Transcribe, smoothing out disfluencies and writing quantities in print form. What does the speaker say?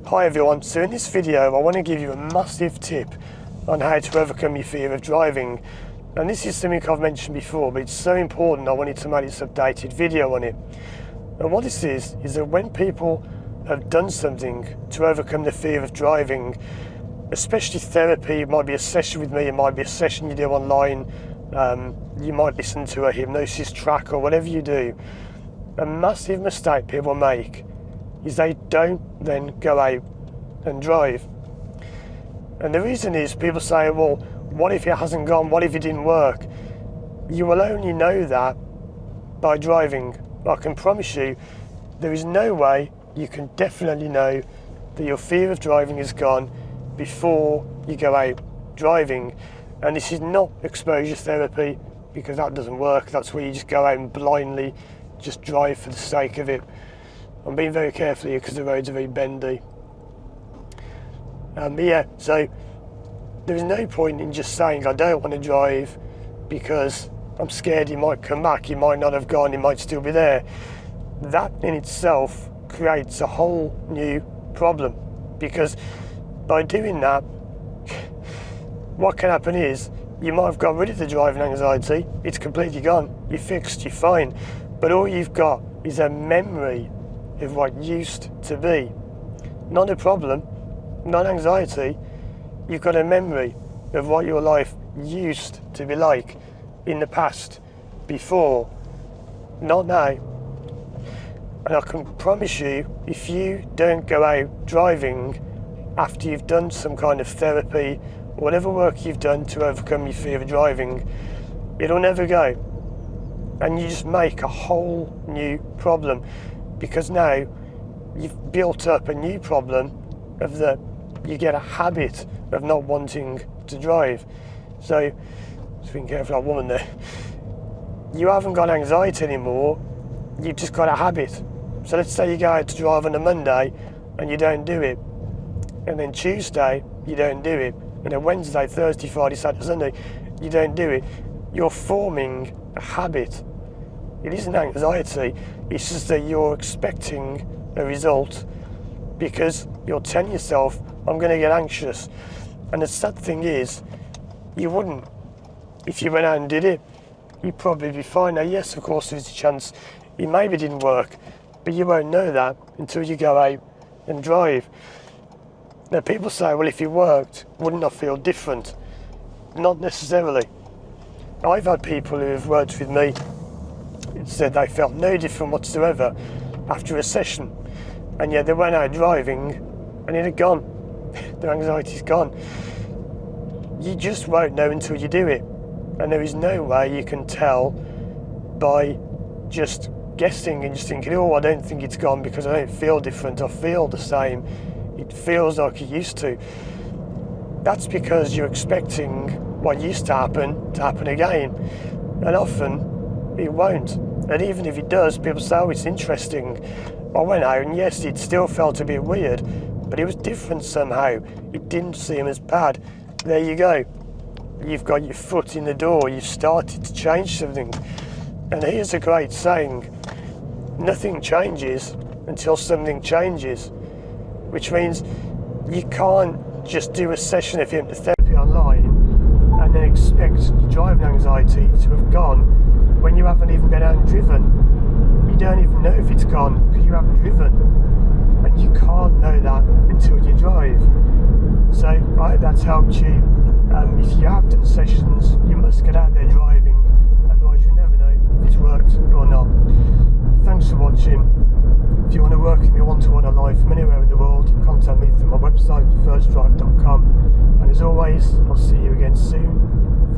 Hi everyone, so in this video I want to give you a massive tip on how to overcome your fear of driving. And this is something I've mentioned before, but it's so important I wanted to make this updated video on it. And what this is that when people have done something to overcome the fear of driving, especially therapy, it might be a session with me, it might be a session you do online, you might listen to a hypnosis track or whatever you do, a massive mistake people make is they don't then go out and drive. And the reason is people say, well, what if it hasn't gone? What if it didn't work? You will only know that by driving. I can promise you, there is no way you can definitely know that your fear of driving is gone before you go out driving. And this is not exposure therapy, because that doesn't work. That's where you just go out and blindly just drive for the sake of it. I'm being very careful here because the roads are very bendy. But yeah, so there's no point in just saying I don't want to drive because I'm scared he might come back, he might not have gone, he might still be there. That in itself creates a whole new problem, because by doing that, what can happen is you might have got rid of the driving anxiety, it's completely gone, you're fixed, you're fine, but all you've got is a memory of what used to be. Not a problem, not anxiety, you've got a memory of what your life used to be like in the past, before, not now. And I can promise you, if you don't go out driving after you've done some kind of therapy, or whatever work you've done to overcome your fear of driving, it'll never go. And you just make a whole new problem, because now you've built up a new problem of that you get a habit of not wanting to drive. So, just being careful of that woman there. You haven't got anxiety anymore, you've just got a habit. So let's say you go out to drive on a Monday and you don't do it. And then Tuesday, you don't do it. And then Wednesday, Thursday, Friday, Saturday, Sunday, you don't do it. You're forming a habit. It isn't anxiety, it's just that you're expecting a result because you're telling yourself, I'm going to get anxious. And the sad thing is, you wouldn't. If you went out and did it, you'd probably be fine. Now, yes, of course, there's a chance it maybe didn't work, but you won't know that until you go out and drive. Now, people say, well, if it worked, wouldn't I feel different? Not necessarily. I've had people who have worked with me said they felt no different whatsoever after a session, and yet they went out driving and it had gone. Their anxiety's gone. You just won't know until you do it, and there is no way you can tell by just guessing and just thinking, oh, I don't think it's gone because I don't feel different, I feel the same, it feels like it used to. That's because you're expecting what used to happen again, and often it won't. And even if it does, people say, oh, it's interesting. I went out and yes, it still felt a bit weird, but it was different somehow. It didn't seem as bad. There you go. You've got your foot in the door. You've started to change something. And here's a great saying. Nothing changes until something changes. Which means you can't just do a session of hypnotherapy online and then expect your driving anxiety to have gone when you haven't even been out and driven. You don't even know if it's gone because you haven't driven, and you can't know that until you drive. So I hope that's helped you. If you have done sessions, you must get out there driving, otherwise you'll never know if it's worked or not. Thanks for watching. If you want to work with me one-to-one or live from anywhere in the world, contact me through my website, firstdrive.com. And as always, I'll see you again soon.